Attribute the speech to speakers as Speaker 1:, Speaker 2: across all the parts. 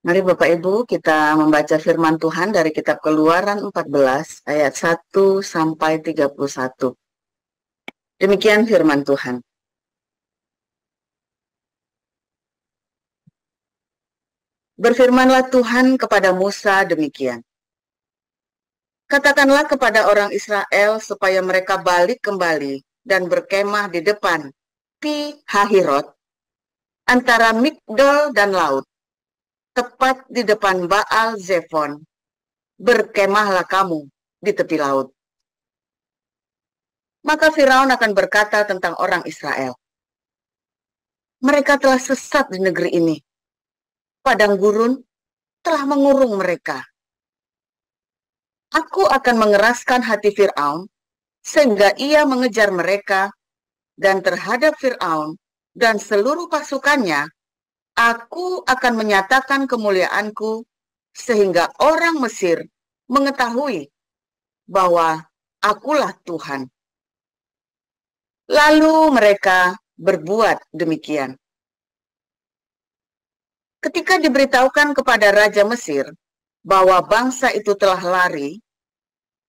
Speaker 1: Mari Bapak Ibu kita membaca firman Tuhan dari kitab Keluaran 14 ayat 1 sampai 31. Demikian firman Tuhan. Berfirmanlah Tuhan kepada Musa demikian. Katakanlah kepada orang Israel supaya mereka balik kembali dan berkemah di depan Pi Hahirot antara Migdol dan laut, tepat di depan Baal Zephon. Berkemahlah kamu di tepi laut. Maka Firaun akan berkata tentang orang Israel, mereka telah sesat di negeri ini. Padang gurun telah mengurung mereka. Aku akan mengeraskan hati Firaun sehingga ia mengejar mereka, dan terhadap Firaun dan seluruh pasukannya, aku akan menyatakan kemuliaanku sehingga orang Mesir mengetahui bahwa akulah Tuhan. Lalu mereka berbuat demikian. Ketika diberitahukan kepada Raja Mesir bahwa bangsa itu telah lari,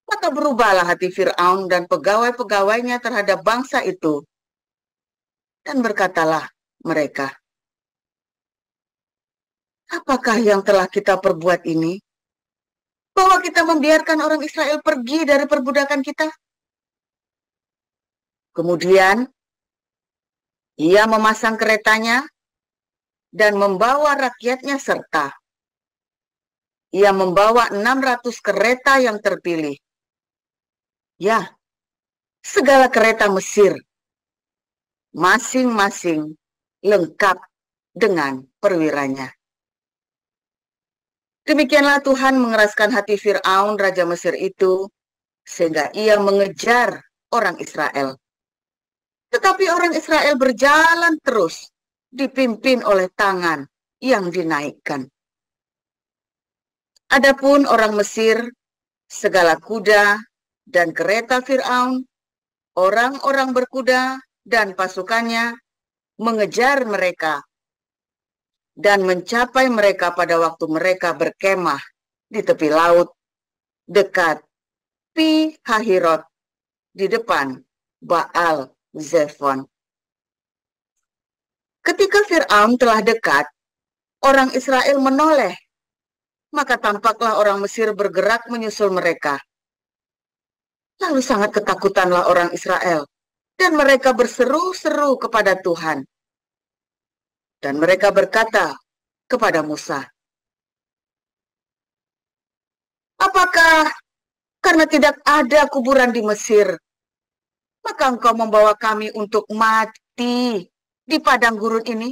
Speaker 1: maka berubahlah hati Firaun dan pegawai-pegawainya terhadap bangsa itu. Dan berkatalah mereka, apakah yang telah kita perbuat ini? Bahwa kita membiarkan orang Israel pergi dari perbudakan kita? Kemudian, ia memasang keretanya dan membawa rakyatnya serta. Ia membawa 600 kereta yang terpilih. Ya, segala kereta Mesir, masing-masing lengkap dengan perwiranya. Demikianlah Tuhan mengeraskan hati Firaun, Raja Mesir itu, sehingga ia mengejar orang Israel. Tetapi orang Israel berjalan terus, dipimpin oleh tangan yang dinaikkan. Adapun orang Mesir, segala kuda dan kereta Firaun, orang-orang berkuda dan pasukannya mengejar mereka dan mencapai mereka pada waktu mereka berkemah di tepi laut dekat Pi Hahirot di depan Baal Zephon. Ketika Firaun telah dekat, orang Israel menoleh, maka tampaklah orang Mesir bergerak menyusul mereka. Lalu sangat ketakutanlah orang Israel, dan mereka berseru-seru kepada Tuhan. Dan mereka berkata kepada Musa, apakah karena tidak ada kuburan di Mesir, maka engkau membawa kami untuk mati di padang gurun ini?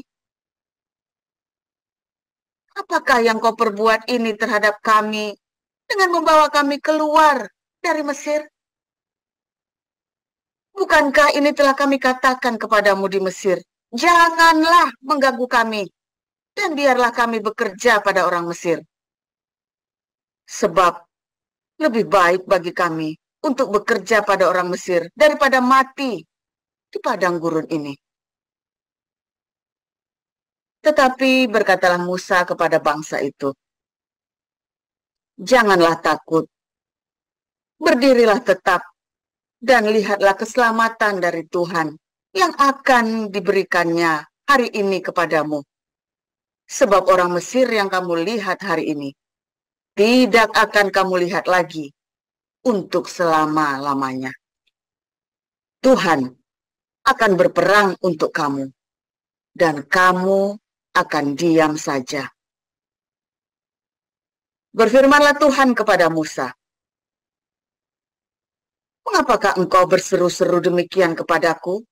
Speaker 1: Apakah yang kau perbuat ini terhadap kami dengan membawa kami keluar dari Mesir? Bukankah ini telah kami katakan kepadamu di Mesir? Janganlah mengganggu kami, dan biarlah kami bekerja pada orang Mesir. Sebab lebih baik bagi kami untuk bekerja pada orang Mesir daripada mati di padang gurun ini. Tetapi berkatalah Musa kepada bangsa itu, janganlah takut, berdirilah tetap, dan lihatlah keselamatan dari Tuhan yang akan diberikannya hari ini kepadamu. Sebab orang Mesir yang kamu lihat hari ini, tidak akan kamu lihat lagi untuk selama-lamanya. Tuhan akan berperang untuk kamu, dan kamu akan diam saja. Berfirmanlah Tuhan kepada Musa, mengapakah engkau berseru-seru demikian kepadaku?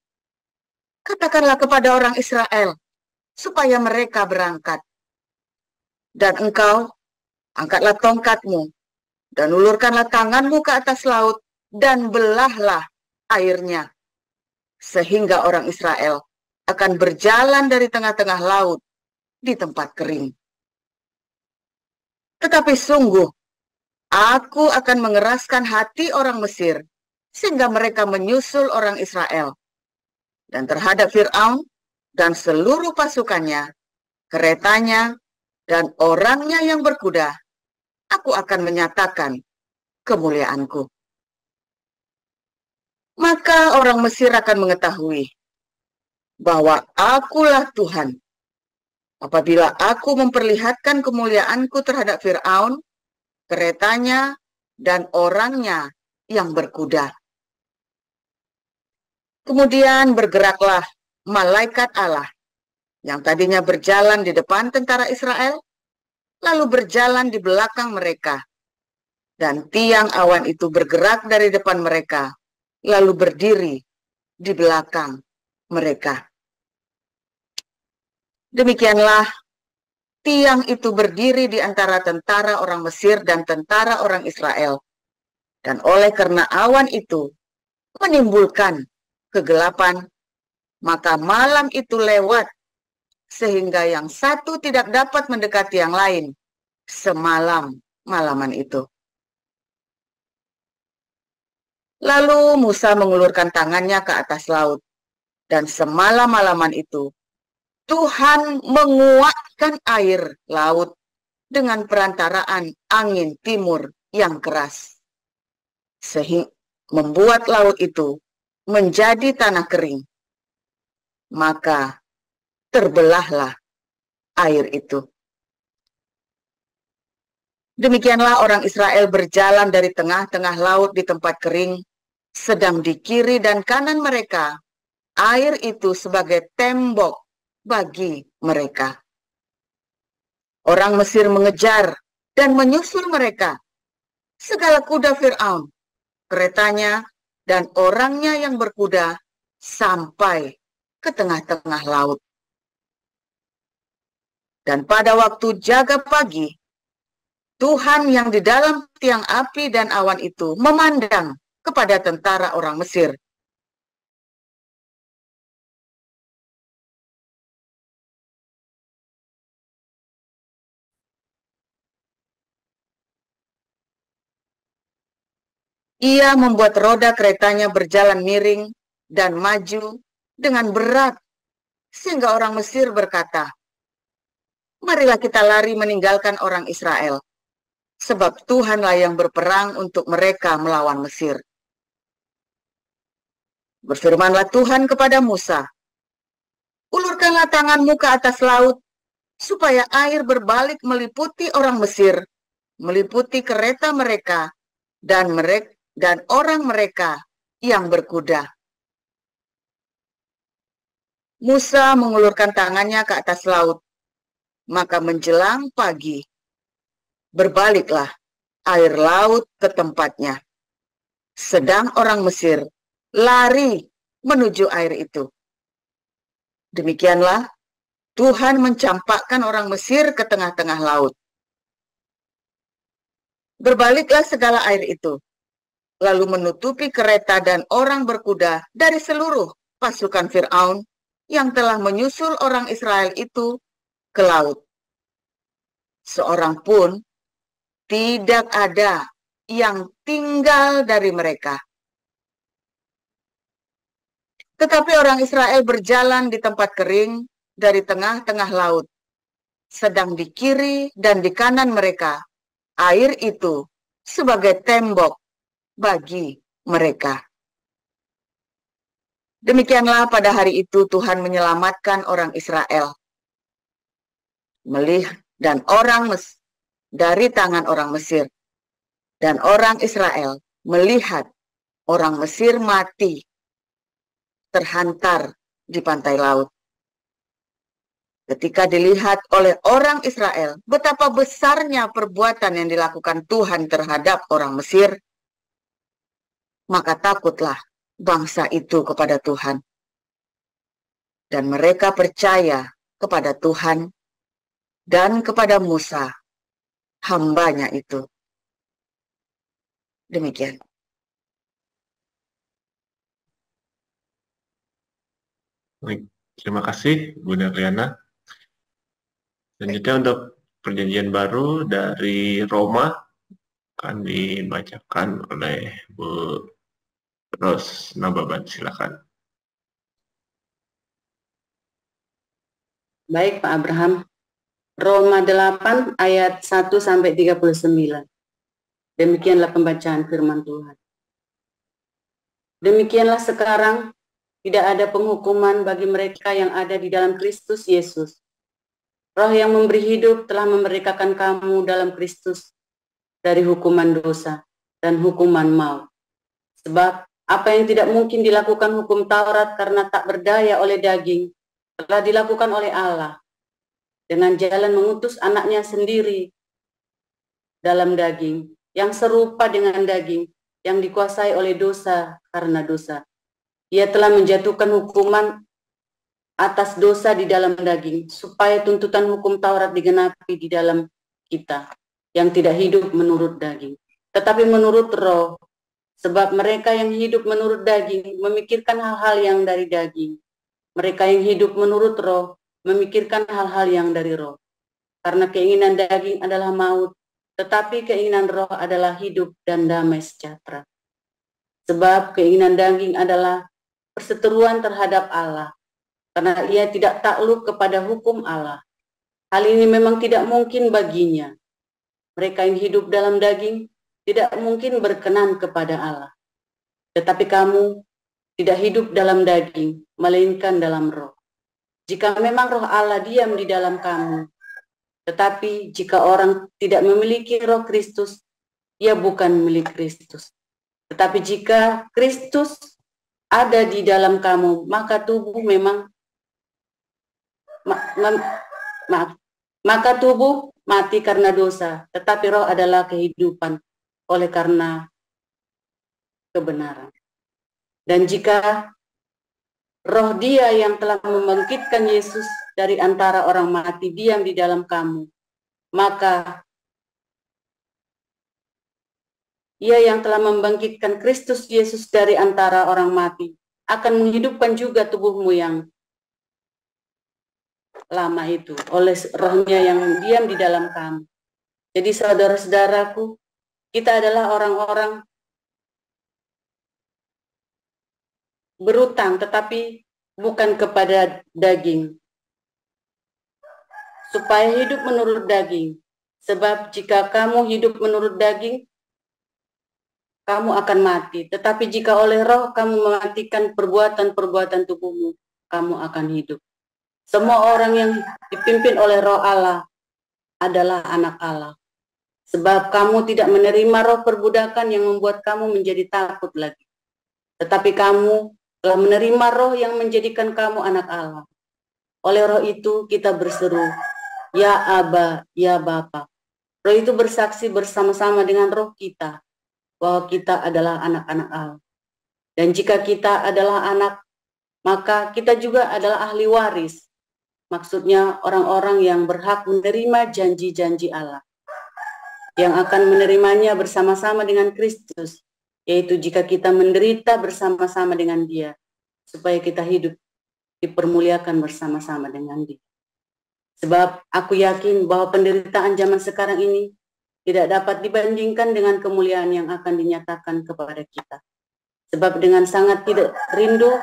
Speaker 1: Katakanlah kepada orang Israel, supaya mereka berangkat. Dan engkau, angkatlah tongkatmu, dan ulurkanlah tanganmu ke atas laut, dan belahlah airnya, sehingga orang Israel akan berjalan dari tengah-tengah laut di tempat kering. Tetapi sungguh, aku akan mengeraskan hati orang Mesir, sehingga mereka menyusul orang Israel. Dan terhadap Firaun dan seluruh pasukannya, keretanya, dan orangnya yang berkuda, aku akan menyatakan kemuliaanku. Maka orang Mesir akan mengetahui bahwa akulah Tuhan apabila aku memperlihatkan kemuliaanku terhadap Fir'aun, keretanya, dan orangnya yang berkuda. Kemudian bergeraklah malaikat Allah yang tadinya berjalan di depan tentara Israel, lalu berjalan di belakang mereka. Dan tiang awan itu bergerak dari depan mereka, lalu berdiri di belakang mereka. Demikianlah tiang itu berdiri di antara tentara orang Mesir dan tentara orang Israel. Dan oleh karena awan itu menimbulkan kegelapan, maka malam itu lewat, sehingga yang satu tidak dapat mendekati yang lain semalam-malaman itu. Lalu Musa mengulurkan tangannya ke atas laut, dan semalam-malaman itu Tuhan menguakkan air laut dengan perantaraan angin timur yang keras, sehingga membuat laut itu menjadi tanah kering. Maka terbelahlah air itu. Demikianlah orang Israel berjalan dari tengah-tengah laut di tempat kering, sedang di kiri dan kanan mereka, air itu sebagai tembok bagi mereka. Orang Mesir mengejar dan menyusul mereka. Segala kuda Fir'aun, keretanya, dan orangnya yang berkuda sampai ke tengah-tengah laut. Dan pada waktu jaga pagi, Tuhan yang di dalam tiang api dan awan itu memandang kepada tentara orang Mesir. Ia membuat roda keretanya berjalan miring dan maju dengan berat, sehingga orang Mesir berkata, marilah kita lari meninggalkan orang Israel, sebab Tuhanlah yang berperang untuk mereka melawan Mesir. Berfirmanlah Tuhan kepada Musa, ulurkanlah tanganmu ke atas laut, supaya air berbalik meliputi orang Mesir, meliputi kereta mereka, dan orang mereka yang berkuda. Musa mengulurkan tangannya ke atas laut, maka menjelang pagi, berbaliklah air laut ke tempatnya. Sedang orang Mesir lari menuju air itu. Demikianlah Tuhan mencampakkan orang Mesir ke tengah-tengah laut. Berbaliklah segala air itu, lalu menutupi kereta dan orang berkuda dari seluruh pasukan Fir'aun yang telah menyusul orang Israel itu ke laut. Seorang pun tidak ada yang tinggal dari mereka. Tetapi orang Israel berjalan di tempat kering dari tengah-tengah laut. Sedang di kiri dan di kanan mereka, air itu sebagai tembok bagi mereka. Demikianlah pada hari itu Tuhan menyelamatkan orang Israel. Dan orang dari tangan orang Mesir. Dan orang Israel melihat orang Mesir mati, terhantar di pantai laut. Ketika dilihat oleh orang Israel betapa besarnya perbuatan yang dilakukan Tuhan terhadap orang Mesir, maka takutlah bangsa itu kepada Tuhan. Dan mereka percaya kepada Tuhan dan kepada Musa, hambanya itu. Demikian.
Speaker 2: Baik, terima kasih Bunda Liana. Selanjutnya untuk perjanjian baru dari Roma akan dibacakan oleh Bu Ros Nababan. Silakan.
Speaker 3: Baik Pak Abraham, Roma 8 ayat 1-39. Demikianlah pembacaan firman Tuhan. Demikianlah sekarang tidak ada penghukuman bagi mereka yang ada di dalam Kristus Yesus. Roh yang memberi hidup telah memerdekakan kamu dalam Kristus dari hukuman dosa dan hukuman maut. Sebab apa yang tidak mungkin dilakukan hukum Taurat karena tak berdaya oleh daging, telah dilakukan oleh Allah dengan jalan mengutus anaknya sendiri dalam daging, yang serupa dengan daging, yang dikuasai oleh dosa karena dosa. Ia telah menjatuhkan hukuman atas dosa di dalam daging, supaya tuntutan hukum Taurat digenapi di dalam kita, yang tidak hidup menurut daging, tetapi menurut roh. Sebab mereka yang hidup menurut daging memikirkan hal-hal yang dari daging. Mereka yang hidup menurut roh memikirkan hal-hal yang dari roh. Karena keinginan daging adalah maut, tetapi keinginan roh adalah hidup dan damai sejahtera. Sebab keinginan daging adalah perseteruan terhadap Allah, karena ia tidak takluk kepada hukum Allah. Hal ini memang tidak mungkin baginya. Mereka yang hidup dalam daging tidak mungkin berkenan kepada Allah. Tetapi kamu tidak hidup dalam daging, melainkan dalam roh. Jika memang roh Allah diam di dalam kamu, tetapi jika orang tidak memiliki roh Kristus, ia bukan milik Kristus. Tetapi jika Kristus ada di dalam kamu, maka tubuh memang maka tubuh mati karena dosa, tetapi roh adalah kehidupan oleh karena kebenaran. Dan jika roh Dia yang telah membangkitkan Yesus dari antara orang mati diam di dalam kamu, maka Ia yang telah membangkitkan Kristus Yesus dari antara orang mati akan menghidupkan juga tubuhmu yang lama itu oleh rohnya yang diam di dalam kamu. Jadi saudara-saudaraku, kita adalah orang-orang berutang tetapi bukan kepada daging, supaya hidup menurut daging. Sebab jika kamu hidup menurut daging, kamu akan mati. Tetapi jika oleh roh kamu mematikan perbuatan-perbuatan tubuhmu, kamu akan hidup. Semua orang yang dipimpin oleh roh Allah adalah anak Allah. Sebab kamu tidak menerima roh perbudakan yang membuat kamu menjadi takut lagi. Tetapi kamu telah menerima roh yang menjadikan kamu anak Allah. Oleh roh itu kita berseru, ya Aba, ya Bapa. Roh itu bersaksi bersama-sama dengan roh kita bahwa kita adalah anak-anak Allah. Dan jika kita adalah anak, maka kita juga adalah ahli waris. Maksudnya orang-orang yang berhak menerima janji-janji Allah, yang akan menerimanya bersama-sama dengan Kristus, yaitu jika kita menderita bersama-sama dengan Dia, supaya kita hidup dipermuliakan bersama-sama dengan Dia. Sebab aku yakin bahwa penderitaan zaman sekarang ini tidak dapat dibandingkan dengan kemuliaan yang akan dinyatakan kepada kita. Sebab dengan sangat tidak rindu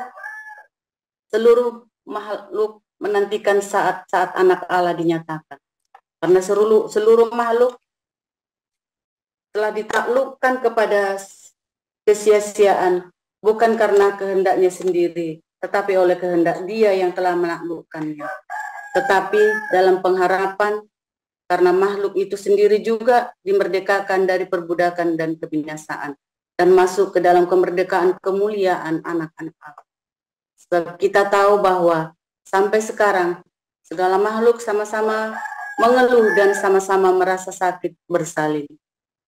Speaker 3: seluruh makhluk menantikan saat-saat anak Allah dinyatakan. Karena seluruh makhluk telah ditaklukkan kepada kesia-siaan, bukan karena kehendaknya sendiri, tetapi oleh kehendak Dia yang telah menaklukkannya. Tetapi dalam pengharapan, karena makhluk itu sendiri juga dimerdekakan dari perbudakan dan kebinasaan, dan masuk ke dalam kemerdekaan kemuliaan anak-anak Allah. Sebab kita tahu bahwa sampai sekarang segala makhluk sama-sama mengeluh dan sama-sama merasa sakit bersalin.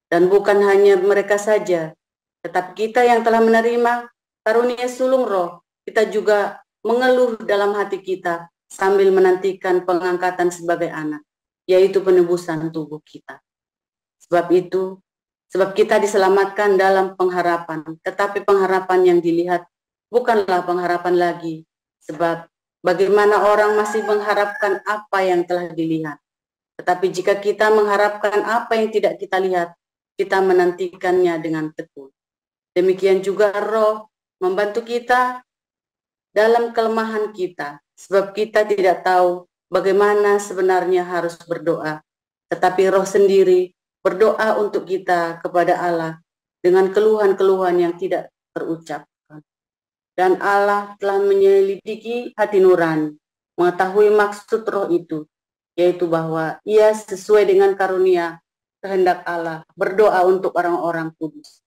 Speaker 3: Dan bukan hanya mereka saja, tetapi kita yang telah menerima karunia sulung roh, kita juga mengeluh dalam hati kita sambil menantikan pengangkatan sebagai anak, yaitu penebusan tubuh kita. Sebab kita diselamatkan dalam pengharapan, tetapi pengharapan yang dilihat bukanlah pengharapan lagi. Sebab bagaimana orang masih mengharapkan apa yang telah dilihat. Tetapi jika kita mengharapkan apa yang tidak kita lihat, kita menantikannya dengan tekun. Demikian juga roh membantu kita dalam kelemahan kita. Sebab kita tidak tahu bagaimana sebenarnya harus berdoa. Tetapi Roh sendiri berdoa untuk kita kepada Allah dengan keluhan-keluhan yang tidak terucapkan. Dan Allah telah menyelidiki hati nurani, mengetahui maksud Roh itu, yaitu bahwa ia sesuai dengan karunia kehendak Allah berdoa untuk orang-orang kudus.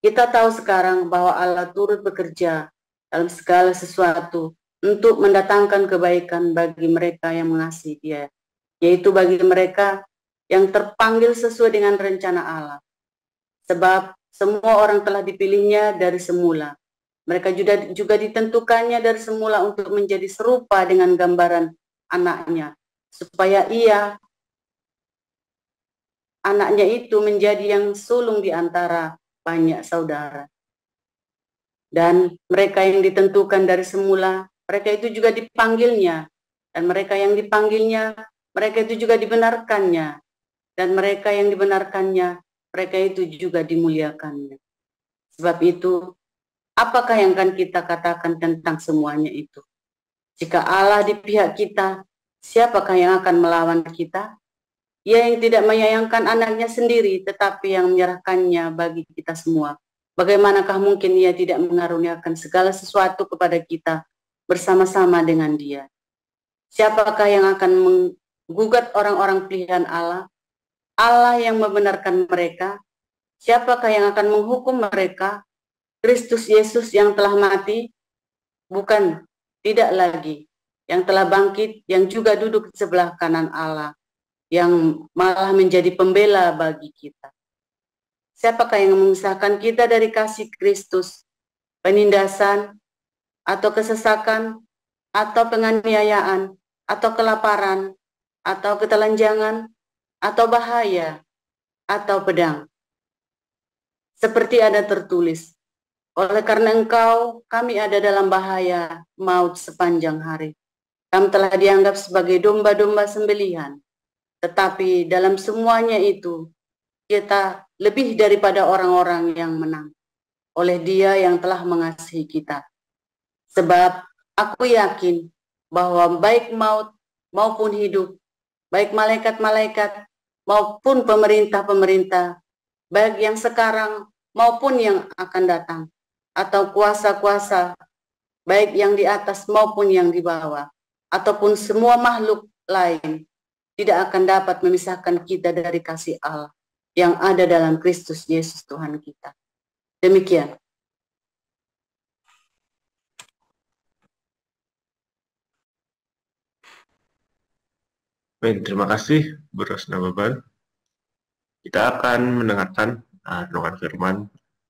Speaker 3: Kita tahu sekarang bahwa Allah turut bekerja dalam segala sesuatu untuk mendatangkan kebaikan bagi mereka yang mengasihi Dia, yaitu bagi mereka yang terpanggil sesuai dengan rencana Allah. Sebab semua orang telah dipilihnya dari semula. Mereka juga ditentukannya dari semula untuk menjadi serupa dengan gambaran anaknya, supaya anaknya itu menjadi yang sulung di antara banyak saudara. Dan mereka yang ditentukan dari semula, mereka itu juga dipanggilnya. Dan mereka yang dipanggilnya, mereka itu juga dibenarkannya. Dan mereka yang dibenarkannya, mereka itu juga dimuliakannya. Sebab itu, apakah yang akan kita katakan tentang semuanya itu? Jika Allah di pihak kita, siapakah yang akan melawan kita? Ia yang tidak menyayangkan anaknya sendiri, tetapi yang menyerahkannya bagi kita semua. Bagaimanakah mungkin ia tidak mengaruniakan segala sesuatu kepada kita bersama-sama dengan Dia? Siapakah yang akan menggugat orang-orang pilihan Allah? Allah yang membenarkan mereka. Siapakah yang akan menghukum mereka? Kristus Yesus yang telah mati? Bukan, tidak lagi. Yang telah bangkit, yang juga duduk di sebelah kanan Allah, yang malah menjadi pembela bagi kita. Siapakah yang memisahkan kita dari kasih Kristus? Penindasan, atau kesesakan, atau penganiayaan, atau kelaparan, atau ketelanjangan, atau bahaya, atau pedang. Seperti ada tertulis, oleh karena Engkau, kami ada dalam bahaya maut sepanjang hari. Kami telah dianggap sebagai domba-domba sembelihan. Tetapi dalam semuanya itu, kita lebih daripada orang-orang yang menang. Oleh Dia yang telah mengasihi kita. Sebab aku yakin bahwa baik maut maupun hidup, baik malaikat-malaikat maupun pemerintah-pemerintah, baik yang sekarang maupun yang akan datang, atau kuasa-kuasa, baik yang di atas maupun yang di bawah, ataupun semua makhluk lain, tidak akan dapat memisahkan kita dari kasih Allah yang ada dalam Kristus Yesus Tuhan kita. Demikian.
Speaker 2: Baik, terima kasih Bu Rosna Beban. Kita akan mendengarkan renungan firman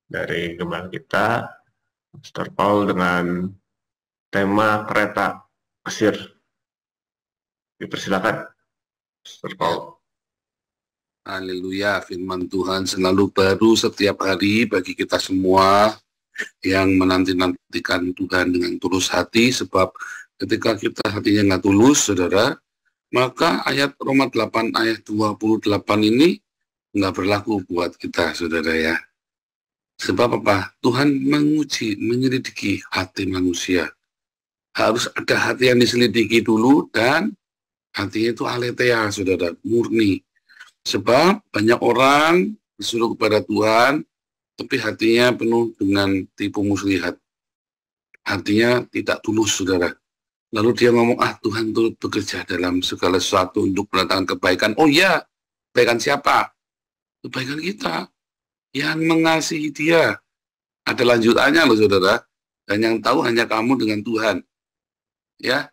Speaker 2: dari gembala kita, Pastor Paul, dengan tema kereta Mesir. Dipersilakan, Pastor Paul.
Speaker 4: Haleluya, firman Tuhan selalu baru setiap hari bagi kita semua yang menanti-nantikan Tuhan dengan tulus hati, sebab ketika kita hatinya nggak tulus, saudara, maka ayat Roma 8 ayat 28 ini nggak berlaku buat kita, saudara ya. Sebab apa? Tuhan menguji, menyelidiki hati manusia. Harus ada hati yang diselidiki dulu, dan hatinya itu aletheia, saudara, murni. Sebab banyak orang disuruh kepada Tuhan, tapi hatinya penuh dengan tipu muslihat. Hatinya tidak tulus, saudara. Lalu dia ngomong, Tuhan turut bekerja dalam segala sesuatu untuk mendatangkan kebaikan. Oh iya, kebaikan siapa? Kebaikan kita yang mengasihi Dia. Ada lanjutannya loh, saudara. Dan yang tahu hanya kamu dengan Tuhan. Ya,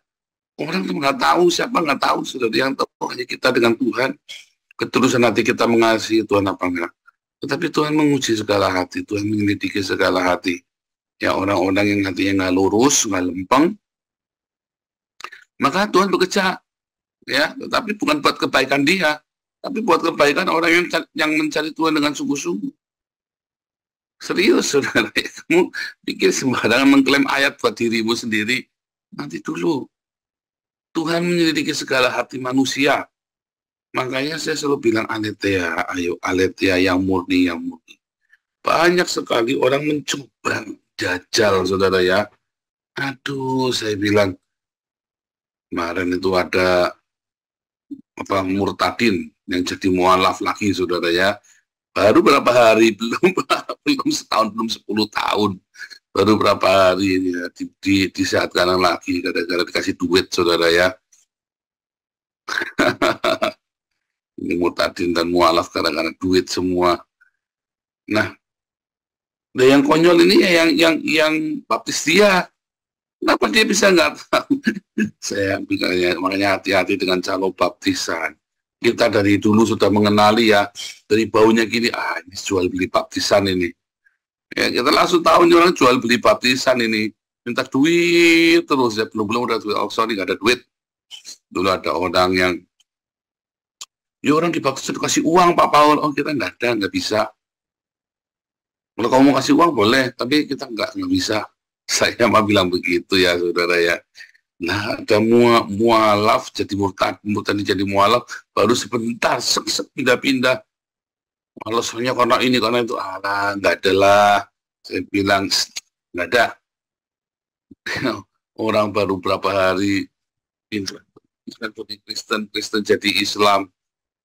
Speaker 4: orang nggak tahu, siapa nggak tahu, saudara. Yang tahu hanya kita dengan Tuhan. Ketulusan hati kita mengasihi Tuhan apa enggak. Tetapi Tuhan menguji segala hati, Tuhan menyelidiki segala hati. Ya, orang-orang yang hatinya nggak lurus, nggak lempeng, maka Tuhan bekerja, ya, tetapi bukan buat kebaikan dia, tapi buat kebaikan orang yang mencari Tuhan dengan sungguh-sungguh. Serius, saudara, kamu pikir sembarangan mengklaim ayat buat dirimu sendiri? Nanti dulu. Tuhan menyelidiki segala hati manusia. Makanya saya selalu bilang aletheia, ayo aletheia yang murni, yang murni. Banyak sekali orang mencoba jajal, saudara ya. Aduh, saya bilang, Kemarin itu ada murtadin yang jadi mualaf lagi, saudara ya. Baru berapa hari, belum setahun, belum 10 tahun. Baru berapa hari ya, disehatkan lagi gara-gara dikasih duit, saudara ya. Ini murtadin dan mualaf gara-gara duit semua. Nah, yang konyol ini ya yang baptis dia. Kenapa dia bisa nggak tahu? Saya makanya hati-hati dengan calon baptisan. Kita dari dulu sudah mengenali ya, dari baunya gini, ini jual beli baptisan ini. Ya, kita langsung tahu ini orang jual beli baptisan ini, minta duit terus ya, belum udah duit, oh sorry nggak ada duit. Dulu ada orang yang, ya orang dibaptis itu kasih uang Pak Paul, oh kita nggak ada, nggak bisa. Kalau kamu mau kasih uang boleh, tapi kita nggak bisa. Saya mah bilang begitu ya saudara ya. Nah ada mualaf jadi murtad jadi mualaf baru sebentar pindah-pindah. Alasannya karena ini karena itu, nggak ada lah. Saya bilang nggak ada. Orang baru berapa hari pindah Kristen jadi Islam.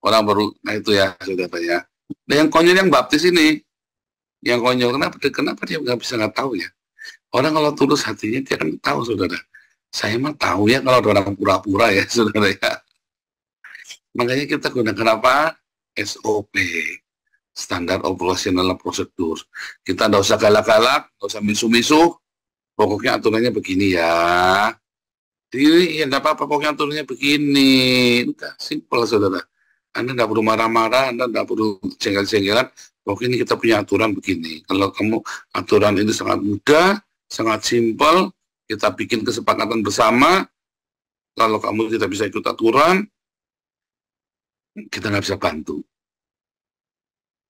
Speaker 4: Orang baru, nah itu ya saudara ya. Nah yang konyol yang baptis ini, yang konyol kenapa dia nggak tahu ya? Orang kalau tulus hatinya dia kan tahu saudara. Saya mah tahu ya kalau ada orang pura-pura ya saudara ya. Makanya kita gunakan apa? SOP, Standar Operasional Prosedur. Kita nggak usah galak-galak, nggak usah misu-misu. Pokoknya aturannya begini ya. Jadi ya nggak apa-apa, pokoknya aturannya begini. Udah simpel saudara. Anda nggak perlu marah-marah, Anda nggak perlu jengkel-jengkelan. Pokoknya kita punya aturan begini. Kalau kamu aturan ini sangat mudah, sangat simpel, kita bikin kesepakatan bersama. Kalau kamu tidak bisa ikut aturan, kita nggak bisa bantu.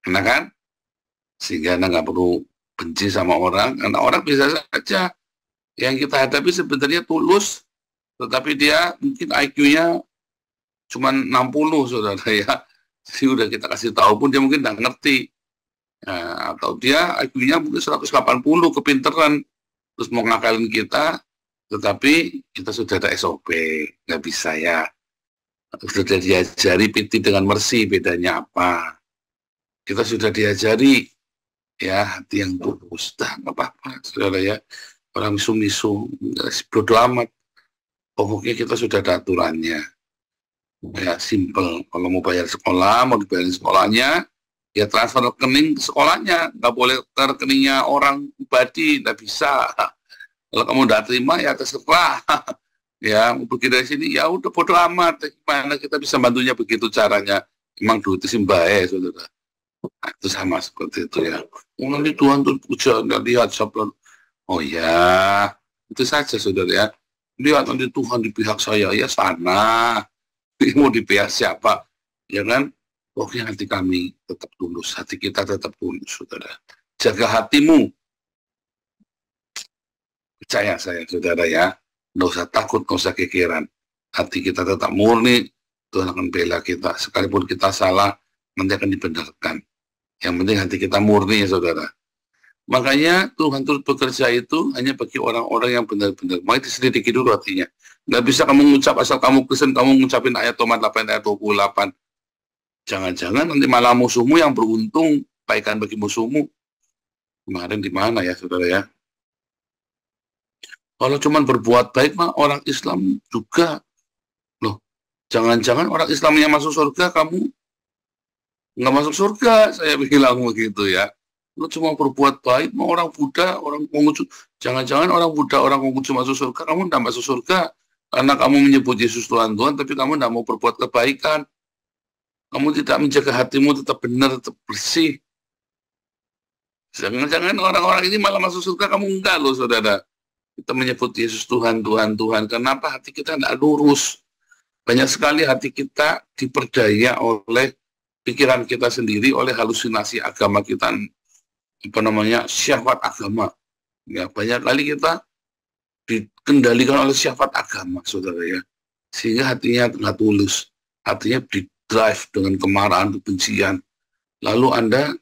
Speaker 4: Enak kan? Sehingga Anda nggak perlu benci sama orang, karena orang bisa saja yang kita hadapi sebenarnya tulus, tetapi dia mungkin IQ-nya cuma 60, saudara ya. Jadi udah kita kasih tahu pun dia mungkin nggak ngerti. Nah, atau dia IQ-nya mungkin 180, kepinteran, terus mau ngakalin kita, tetapi kita sudah ada SOP, nggak bisa ya. Sudah diajari piti dengan mercy, bedanya apa. Kita sudah diajari, ya, hati yang tulus, nggak apa-apa, saudara ya. Orang misu-misu, bodo amat. Pokoknya kita sudah ada aturannya. Ya, simple. Kalau mau bayar sekolah, mau dibayarin sekolahnya, ya transfer rekening ke sekolahnya, nggak boleh ke rekeningnya orang pribadi, nggak bisa. Kalau kamu nggak terima ya terserah. Ya mau pergi dari sini ya udah bodo amat. Gimana kita bisa bantunya begitu caranya? Emang duit itu simbahe, saudara. Nah, itu sama seperti itu ya. Nanti Tuhan tuh puja, nggak lihat sablon. Oh ya, itu saja saudara ya. Lihat nanti Tuhan di pihak saya, ya sana. Mau di pihak siapa? Ya kan? Pokoknya hati kami tetap tulus, hati kita tetap tulus, saudara. Jaga hatimu. Percaya saya, saudara ya. Nggak usah takut, nggak usah kekiran. Hati kita tetap murni, Tuhan akan bela kita. Sekalipun kita salah, nanti akan dibenarkan. Yang penting hati kita murni ya, saudara. Makanya Tuhan turut bekerja itu hanya bagi orang-orang yang benar-benar. Makanya diselidiki dulu hatinya. Nggak bisa kamu ngucap asal kamu Kristen, kamu ngucapin ayat Roma 8 ayat 28. Jangan-jangan nanti malah musuhmu yang beruntung, kebaikan bagi musuhmu. Kemarin di mana ya, saudara ya? Kalau cuma berbuat baik mah orang Islam juga. Loh, jangan-jangan orang Islam yang masuk surga, kamu nggak masuk surga, saya bilang begitu ya. Lu cuma berbuat baik, mau orang Buddha, orang Konghucu, jangan-jangan orang Buddha, orang Konghucu masuk surga, kamu tidak masuk surga, karena kamu menyebut Yesus Tuhan, tapi kamu tidak mau berbuat kebaikan, kamu tidak menjaga hatimu tetap benar, tetap bersih. Jangan-jangan orang-orang ini malah masuk surga, kamu enggak loh, saudara. Kita menyebut Yesus Tuhan, Tuhan, Tuhan, kenapa hati kita tidak lurus? Banyak sekali hati kita diperdaya oleh pikiran kita sendiri, oleh halusinasi agama kita, syahwat agama. Ya, banyak kali kita dikendalikan oleh syahwat agama, saudara ya. Sehingga hatinya nggak tulus, hatinya didrive dengan kemarahan, kebencian. Lalu Anda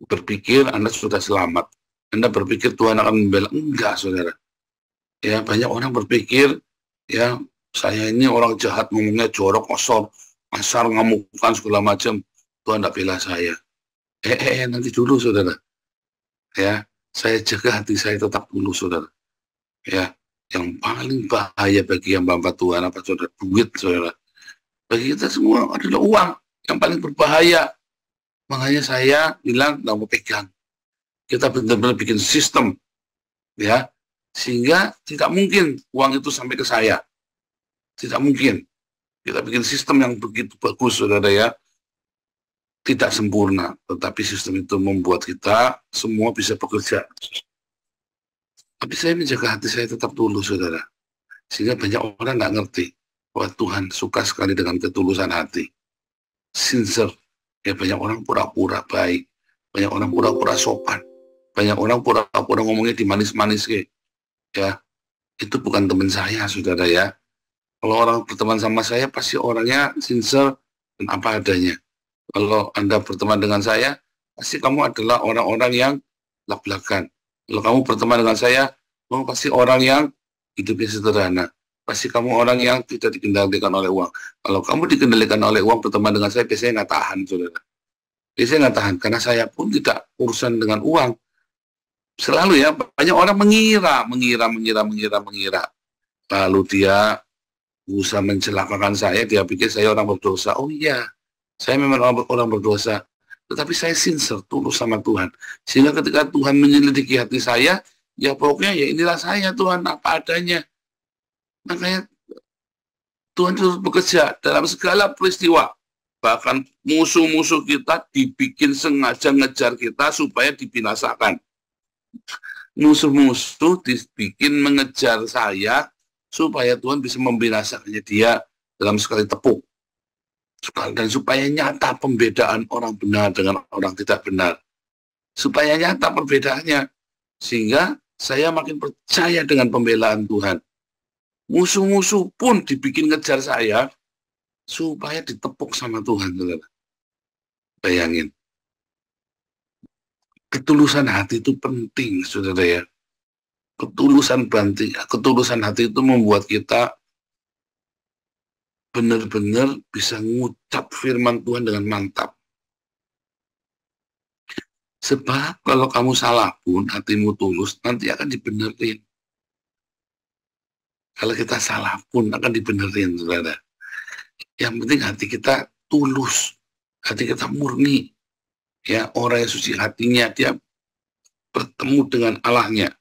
Speaker 4: berpikir Anda sudah selamat. Anda berpikir Tuhan akan membela. Enggak, saudara. Ya, banyak orang berpikir Ya, saya ini orang jahat, ngomongnya jorok, kasar, ngamukan segala macam. Tuhan tidak bela saya. Nanti dulu saudara. Ya, saya jaga hati saya tetap dulu saudara. Ya, yang paling bahaya bagi hamba Tuhan apa saudara? Duit saudara. Bagi kita semua adalah uang yang paling berbahaya. Makanya saya bilang nggak mau pegang. Kita benar-benar bikin sistem, ya, sehingga tidak mungkin uang itu sampai ke saya. Tidak mungkin. Kita bikin sistem yang begitu bagus, saudara ya. Tidak sempurna, tetapi sistem itu membuat kita semua bisa bekerja. Tapi saya menjaga hati saya tetap tulus, saudara. Sehingga banyak orang nggak ngerti bahwa Tuhan suka sekali dengan ketulusan hati. Sincere. Ya, banyak orang pura-pura baik. Banyak orang pura-pura sopan. Banyak orang pura-pura ngomongnya di manis-manis. Ya, itu bukan teman saya, saudara ya. Kalau orang berteman sama saya, pasti orangnya sincere dan apa adanya. Kalau Anda berteman dengan saya, pasti kamu adalah orang-orang yang belak-belakan. Kalau kamu berteman dengan saya, kamu pasti orang yang hidupnya sederhana. Pasti kamu orang yang tidak dikendalikan oleh uang. Kalau kamu dikendalikan oleh uang, berteman dengan saya, biasanya nggak tahan, saudara. Biasanya nggak tahan, karena saya pun tidak urusan dengan uang. Selalu ya, banyak orang mengira. Lalu dia berusaha mencelakakan saya, dia pikir saya orang berdosa. Oh iya, saya memang orang berdosa. Tetapi saya sincere, tulus sama Tuhan. Sehingga ketika Tuhan menyelidiki hati saya, ya pokoknya ya inilah saya Tuhan, apa adanya. Makanya Tuhan terus bekerja dalam segala peristiwa. Bahkan musuh-musuh kita dibikin sengaja ngejar kita supaya dibinasakan. Musuh-musuh dibikin mengejar saya supaya Tuhan bisa membinasakannya dia dalam sekali tepuk. Dan supaya nyata pembedaan orang benar dengan orang tidak benar. Supaya nyata perbedaannya. Sehingga saya makin percaya dengan pembelaan Tuhan. Musuh-musuh pun dibikin ngejar saya supaya ditepuk sama Tuhan. Bayangin. Ketulusan hati itu penting, saudara ya. Ketulusan hati itu membuat kita benar-benar bisa ngucap firman Tuhan dengan mantap. Sebab kalau kamu salah pun hatimu tulus, nanti akan dibenerin. Kalau kita salah pun akan dibenerin, saudara. Yang penting hati kita tulus, hati kita murni. Ya, orang yang suci hatinya, dia bertemu dengan Allahnya.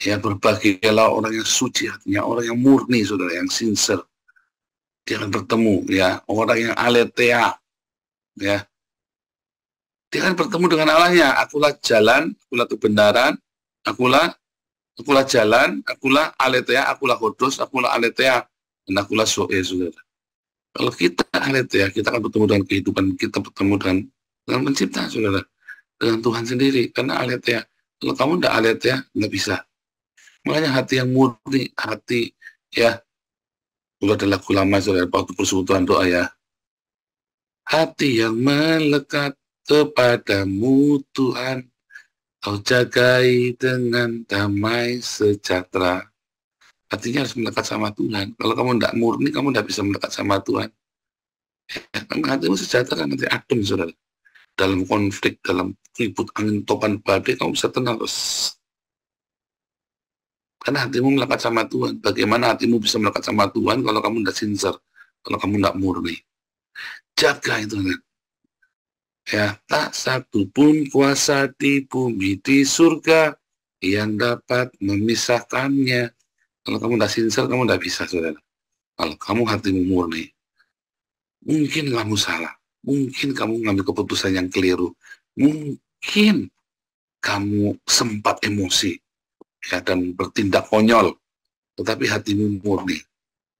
Speaker 4: Ya, berbahagialah orang yang suci hatinya, orang yang murni, saudara, yang sincere. Dia akan bertemu, ya, orang yang aletheia, ya. Dia akan bertemu dengan Allahnya. Akulah jalan, akulah kebenaran, akulah jalan, akulah aletheia, akulah hodos, akulah aletheia, dan akulah zoe, saudara. Kalau kita aletheia, kita akan bertemu dengan kehidupan, kita bertemu dengan pencipta, saudara, dengan Tuhan sendiri. Karena aletheia, kalau kamu tidak aletheia, nggak bisa. Makanya hati yang murni, hati ya, itu adalah lagu lama, saudara, waktu persekutuan doa ya. Hati yang melekat kepadamu Tuhan, kau jagai dengan damai sejahtera. Hatinya harus melekat sama Tuhan. Kalau kamu tidak murni, kamu tidak bisa melekat sama Tuhan. Ya, karena hatimu sejahtera, nanti adem, saudara. Dalam konflik, dalam ribut angin topan badai, kamu bisa tenang. Karena hatimu melekat sama Tuhan. Bagaimana hatimu bisa melekat sama Tuhan kalau kamu tidak sincere, kalau kamu tidak murni? Jaga itu, kan? Ya, tak satu pun kuasa di bumi di surga yang dapat memisahkannya. Kalau kamu tidak sincere, kamu tidak bisa, saudara. Kalau kamu hatimu murni, mungkin kamu salah, mungkin kamu mengambil keputusan yang keliru, mungkin kamu sempat emosi, ya, dan bertindak konyol, tetapi hatimu murni.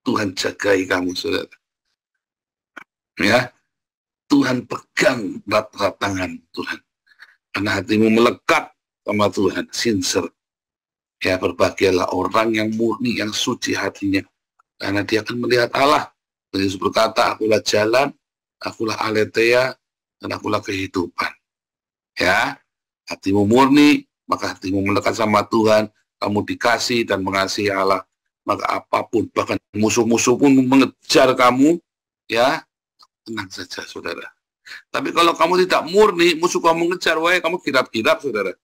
Speaker 4: Tuhan jagai kamu, saudara. Ya, Tuhan pegang erat-erat tangan Tuhan. Karena hatimu melekat sama Tuhan, sincere. Ya, berbahagialah orang yang murni, yang suci hatinya. Karena dia akan melihat Allah. Yesus berkata, akulah jalan, akulah aletheia, dan akulah kehidupan. Ya, hatimu murni, maka hatimu melekat sama Tuhan, kamu dikasih dan mengasihi Allah, maka apapun, bahkan musuh-musuh pun mengejar kamu, ya, tenang saja, saudara. Tapi kalau kamu tidak murni, musuh kamu mengejar, kamu kirap-kirap, saudara.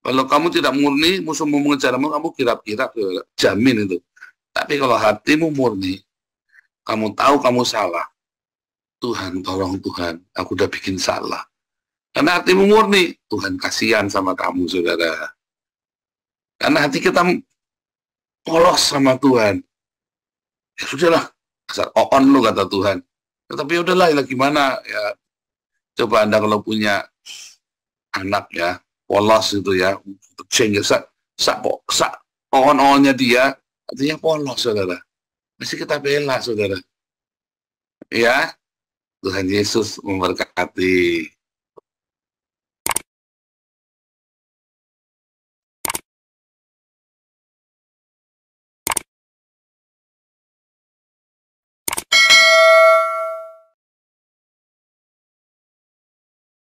Speaker 4: Kalau kamu tidak murni, musuh mau mengejarmu, kamu kirap-kirap, saudara. Jamin itu. Tapi kalau hatimu murni, kamu tahu kamu salah, Tuhan, tolong Tuhan, aku udah bikin salah. Karena hatimu murni, Tuhan kasihan sama kamu, saudara. Karena hati kita polos sama Tuhan. Ya sudahlah, asal on lu, kata Tuhan. Tapi udahlah, ya gimana ya. Coba Anda kalau punya anak ya, polos itu ya, on-onnya dia, artinya polos, saudara. Mesti kita bela, saudara. Ya, Tuhan Yesus memberkati.